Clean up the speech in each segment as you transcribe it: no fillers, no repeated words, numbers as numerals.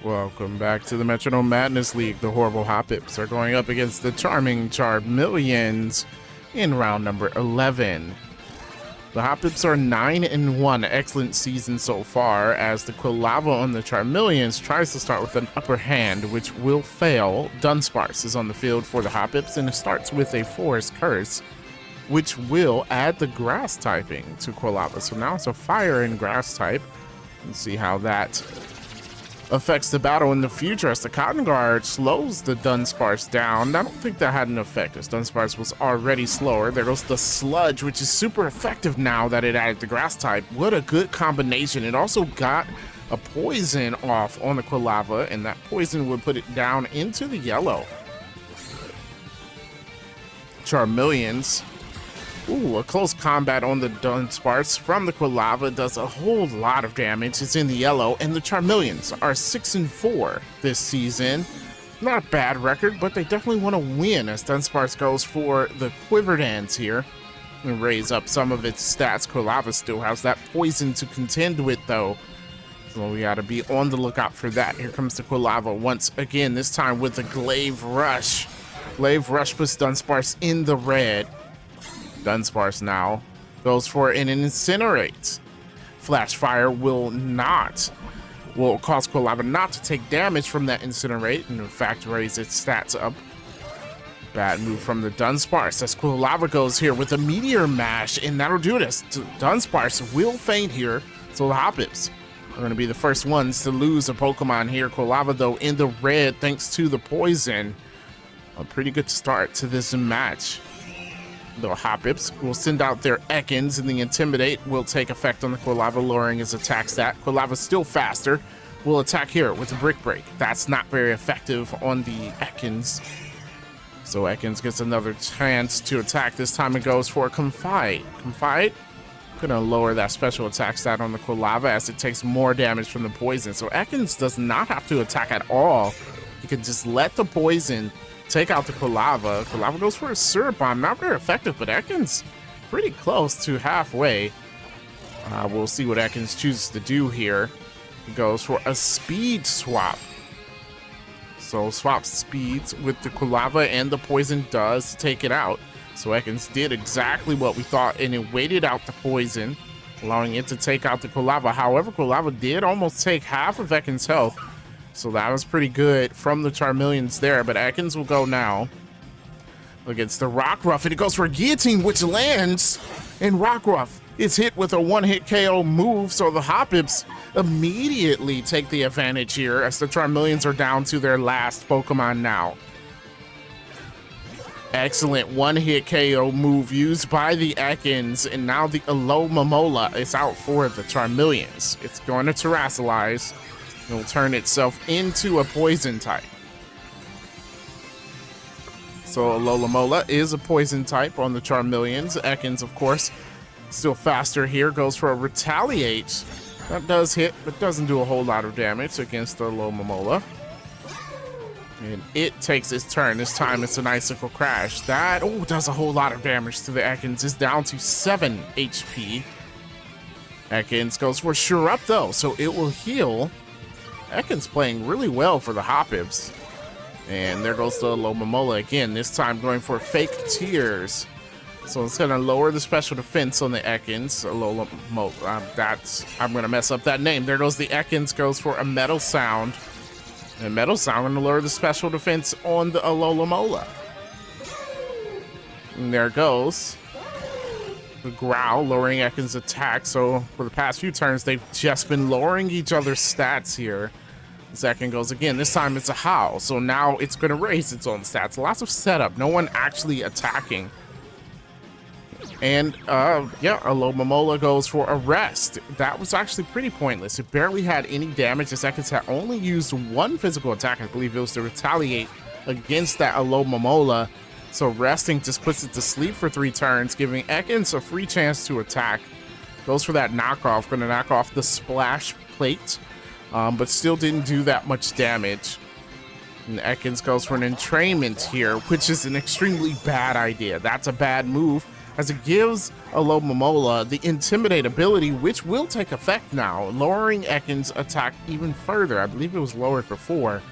Welcome back to the Metronome Madness League. The horrible Hop-Ips are going up against the charming Charmeleons in round number 11. The Hop-Ips are 9-1, excellent season so far, as the Quilava on the Charmeleons tries to start with an upper hand, which will fail. Dunsparce is on the field for the Hop-Ips, and it starts with a Forest Curse, which will add the Grass typing to Quilava. So now it's a Fire and Grass type. Let's see how that affects the battle in the future, as the Cotton Guard slows the Dunsparce down. I don't think that had an effect, as Dunsparce was already slower. There goes the Sludge, which is super effective now that it added the Grass type. What a good combination. It also got a Poison off on the Quilava, and that Poison would put it down into the yellow. Charmeleons. Ooh, a close combat on the Dunsparce from the Quilava does a whole lot of damage. It's in the yellow, and the Charmeleons are 6-4 this season. Not a bad record, but they definitely want to win, as Dunsparce goes for the Quiver Dance here and raise up some of its stats. Quilava still has that poison to contend with, though, so we gotta be on the lookout for that. Here comes the Quilava once again, this time with the Glaive Rush. Glaive Rush puts Dunsparce in the red. Dunsparce now goes for an Incinerate. Flash Fire will cause Quilava not to take damage from that Incinerate, and in fact raise its stats up. Bad move from the Dunsparce, as Quilava goes here with a Meteor Mash, and that'll do this. Dunsparce will faint here, so the Hop-Ips are going to be the first ones to lose a Pokemon here. Quilava, though, in the red thanks to the poison. A pretty good start to this match. The Hop-Ips will send out their Ekans, and the Intimidate will take effect on the Quilava, lowering his attack stat. Quilava's still faster. Will attack here with a Brick Break. That's not very effective on the Ekans. So Ekans gets another chance to attack. This time it goes for a Confide. Confide? Gonna lower that special attack stat on the Quilava, as it takes more damage from the poison. So Ekans does not have to attack at all. You can just let the poison take out the Quilava. Quilava goes for a Syrup Bomb. Not very effective, but Ekans pretty close to halfway. We'll see what Ekans chooses to do here. He goes for a Speed Swap. So swap speeds with the Quilava, and the poison does take it out. So Ekans did exactly what we thought, and it waited out the poison, allowing it to take out the Quilava. However, Quilava did almost take half of Ekans' health. So that was pretty good from the Charmeleons there, but Ekans will go now against the Rockruff, and it goes for a Guillotine, which lands, and Rockruff is hit with a one-hit KO move, so the Hop-Ips immediately take the advantage here, as the Charmeleons are down to their last Pokemon now. Excellent one-hit KO move used by the Ekans, and now the Alomomola is out for the Charmeleons. It's going to Terrasilize. It will turn itself into a poison type. So Alomomola is a poison type on the Charmeleons. Ekans, of course, still faster here. Goes for a Retaliate. That does hit, but doesn't do a whole lot of damage against the Alomomola. And it takes its turn. This time it's an Icicle Crash. That does a whole lot of damage to the Ekans. It's down to 7 HP. Ekans goes for Sure Up, though, so it will heal. Ekans playing really well for the Hop-Ips. And there goes the Alomomola again, this time going for Fake Tears. So it's going to lower the special defense on the Ekans. I'm going to mess up that name. There goes the Ekans, goes for a Metal Sound. And Metal Sound going to lower the special defense on the Alomomola. And there goes the Growl, lowering Ekans' attack. So for the past few turns, they've just been lowering each other's stats here. Second goes again. This time it's a Howl, so now it's going to raise its own stats. Lots of setup, no one actually attacking. And Alomomola goes for a Rest. That was actually pretty pointless. It barely had any damage. The Ekans had only used one physical attack. I believe it was to retaliate against that Alomomola. So resting just puts it to sleep for 3 turns, giving Ekans a free chance to attack. Goes for that knockoff. Going to knock off the Splash Plate, but still didn't do that much damage. And Ekans goes for an Entrainment here, which is an extremely bad idea. That's a bad move. as it gives Alomomola the Intimidate ability, which will take effect now, lowering Ekans' attack even further. I believe it was lowered before,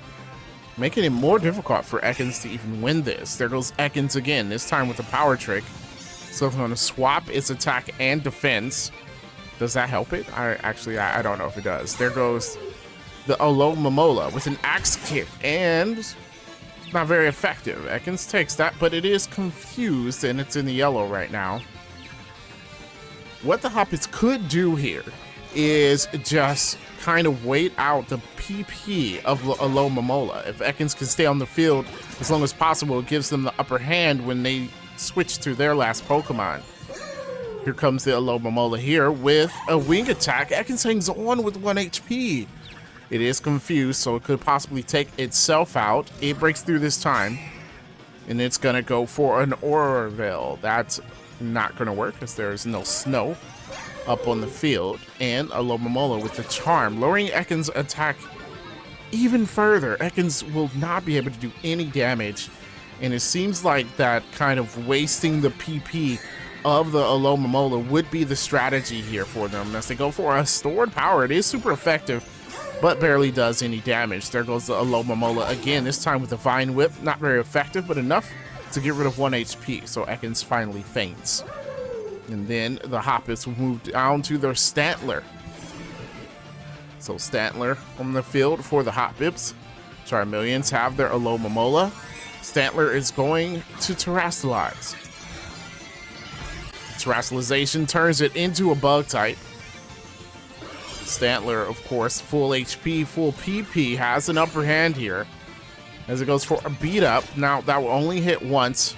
making it more difficult for Ekans to even win this. There goes Ekans again, this time with a power trick. So it's going to swap its attack and defense. Does that help it? I don't know if it does. There goes the Alomomola with an axe kick, and it's not very effective. Ekans takes that, but it is confused, and it's in the yellow right now. What the Hoppets could do here is just kind of wait out the PP of Alomomola. If Ekans can stay on the field as long as possible, it gives them the upper hand when they switch to their last Pokemon. Here comes the Alomomola here with a wing attack. Ekans hangs on with 1 HP. It is confused, so it could possibly take itself out. It breaks through this time, and it's going to go for an Orville. That's not going to work because there is no snow up on the field. And Alomomola with the Charm, lowering Ekans' attack even further. Ekans will not be able to do any damage, and it seems like that kind of wasting the PP of the Alomomola would be the strategy here for them. As they go for a stored power, it is super effective, but barely does any damage. There goes the Alomomola again, this time with the Vine Whip. Not very effective, but enough to get rid of 1 HP, so Ekans finally faints. And then the Hoppets will move down to their Stantler. So Stantler on the field for the Hoppets. Charmeleons have their Alomomola. Stantler is going to Terrasilize. Terrasilization turns it into a bug type. Stantler, of course, full HP, full PP, has an upper hand here as it goes for a beat up. Now, that will only hit once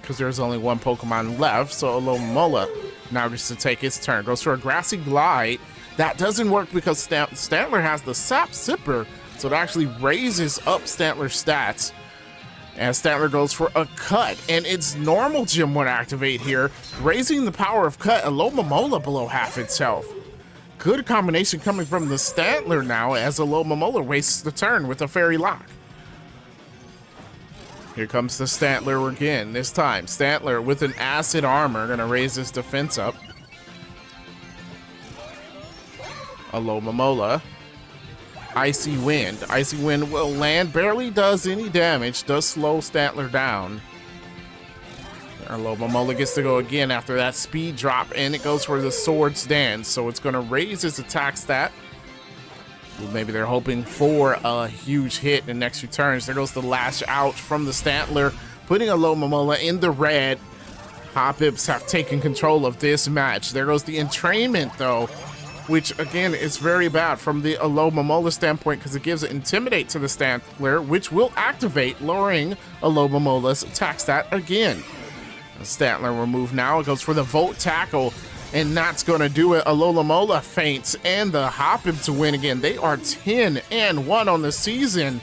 because there's only 1 Pokemon left, so Alomomola now gets to take its turn. Goes for a Grassy Glide. That doesn't work because Stantler has the Sap Sipper, so it actually raises up Stantler's stats. As Stantler goes for a Cut, and its normal gym would activate here, raising the power of Cut. Alomomola below half its health. Good combination coming from the Stantler now as Alomomola wastes the turn with a Fairy Lock. Here comes the Stantler again. This time, Stantler with an Acid Armor, gonna raise his defense up. Alomomola. Icy Wind. Icy Wind will land, barely does any damage, does slow Stantler down. Alomomola gets to go again after that speed drop, and it goes for the Swords Dance, so it's going to raise its attack stat. Well, maybe they're hoping for a huge hit in the next few turns. There goes the Lash Out from the Stantler, putting Alomomola in the red. Hoppets have taken control of this match. There goes the Entrainment, though, which again is very bad from the Alomomola standpoint because it gives an Intimidate to the Stantler, which will activate, lowering Alomomola's attack stat again. The Stantler will move now. It goes for the Volt Tackle, and that's going to do it. Alomomola faints, and the Hoppets win again. They are 10-1 on the season.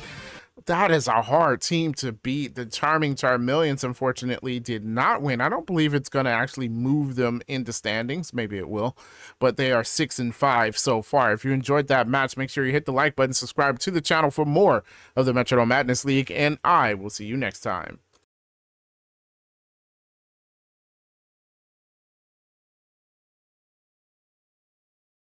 That is a hard team to beat. The Charming Charmeleons, unfortunately, did not win. I don't believe it's going to actually move them into standings. Maybe it will. But they are 6-5 so far. If you enjoyed that match, make sure you hit the like button, subscribe to the channel for more of the Metronome Madness League, and I will see you next time.